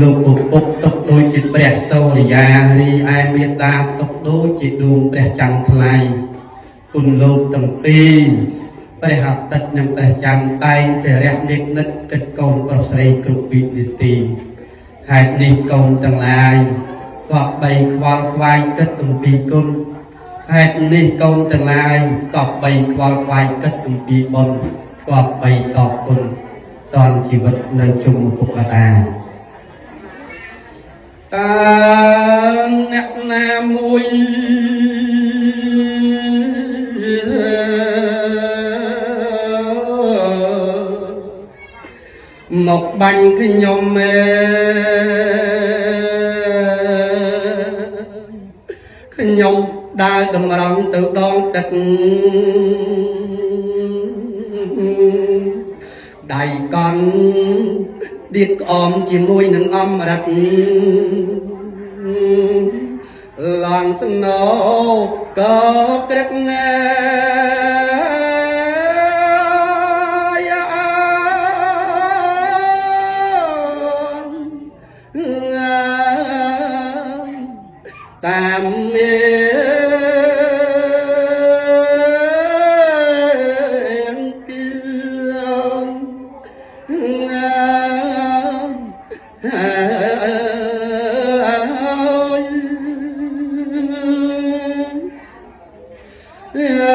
លោកពុកទុកដូចជាព្រះសូរិយារីឯមេត្តាទុកដូចជាដួងព្រះច័ន្ទថ្លៃគុណលោកទាំងពីរព្រះអាទិត្យនិងព្រះច័ន្ទតែងតែរះនិកនិតគិតកូនប្រុសស្រីគ្រប់វិនាទីហេតុនេះកូនទាំងឡាយក៏បីខ្វល់ខ្វាយគិតអំពីគុណហេតុនេះកូនទាំងឡាយក៏បីខ្វល់ខ្វាយគិតអំពីបុណ្យក៏បីតបគុណតនជីវិតនៅជុំពុកតាតើអ្នកណាមួយមកបាញ់ខ្ញុំខ្ញុំដើរតម្រង់ទៅដងទឹកដៃកន់ដៀតក្អមជាមួយនឹងអំរិតឡងស្នោក៏ក្រឹកណាតាមមានគឿន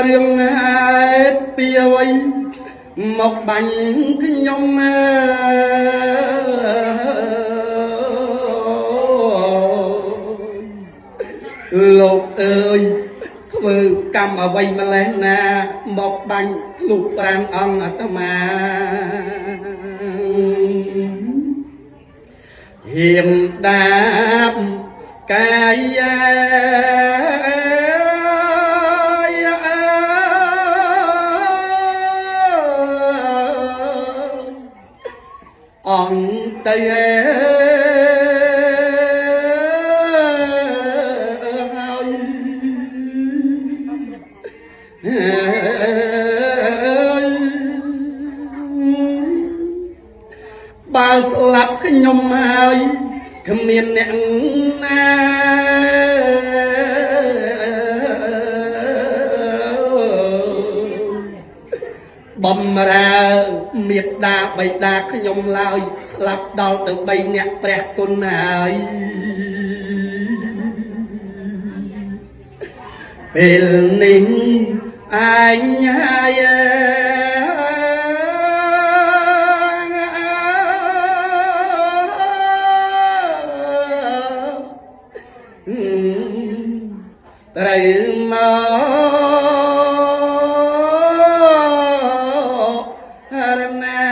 រឿងហេតុពីអ្វីមកបាញ់ខ្ញុំលោកអើយធ្វើកម្មអ្វីម្លេះណាមកបាញ់លោកប្រាំអង្គអាត្មាធាមដាបកាយាអង្គទៅបើស្លាប់ខ្ញុំហើយគ្មានអ្នកណាបំរើមេត្តាបិតាខ្ញុំឡើយស្លាប់ដល់ទៅ3អ្នកព្រះគុណហើយពេលនេះអញហើយត្រូវមករណា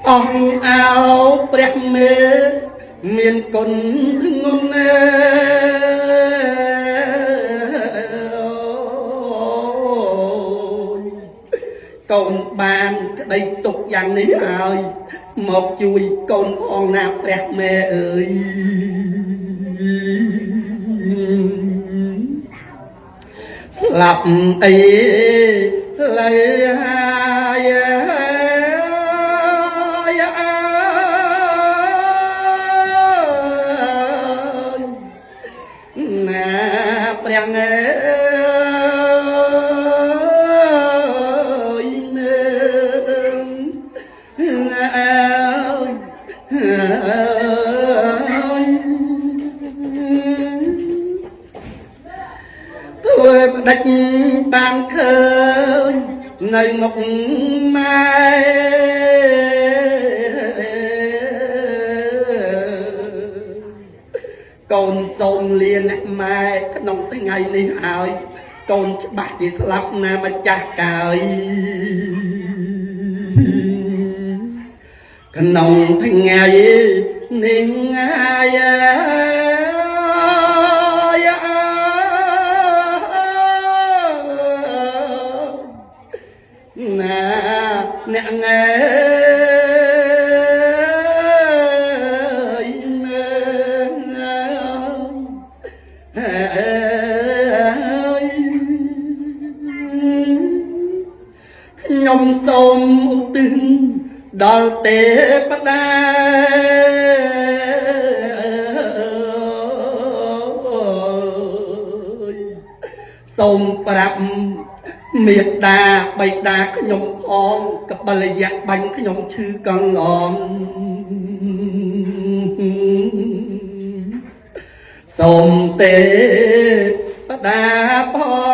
អង្គអោព្រះមេមានគុណធ្ងន់ណាកូនបានក្តីទុកយ៉ាងនេះហើយមកជួយកូនផងណាព្រះមេអើយស្លាប់អីលើហើយណាព្រះអើធ្វើម្ដេចបានឃើញនៅមុខម៉ែកូនសូមលាអ្នកម៉ែក្នុងថ្ងៃនេះហើយកូនច្បាស់ជាស្លាប់ណាម្ចាស់កើយក្នុងថ្ងៃនេះហើយណាអ្នកងើយមើល ខ្ញុំសូមឧទ្ទិសដល់ទេវតាសូមប្រាប់មេត្តាបិតាខ្ញុំផងកបលយៈបាញ់ខ្ញុំឈឺកន្លងសូមទេវតាផង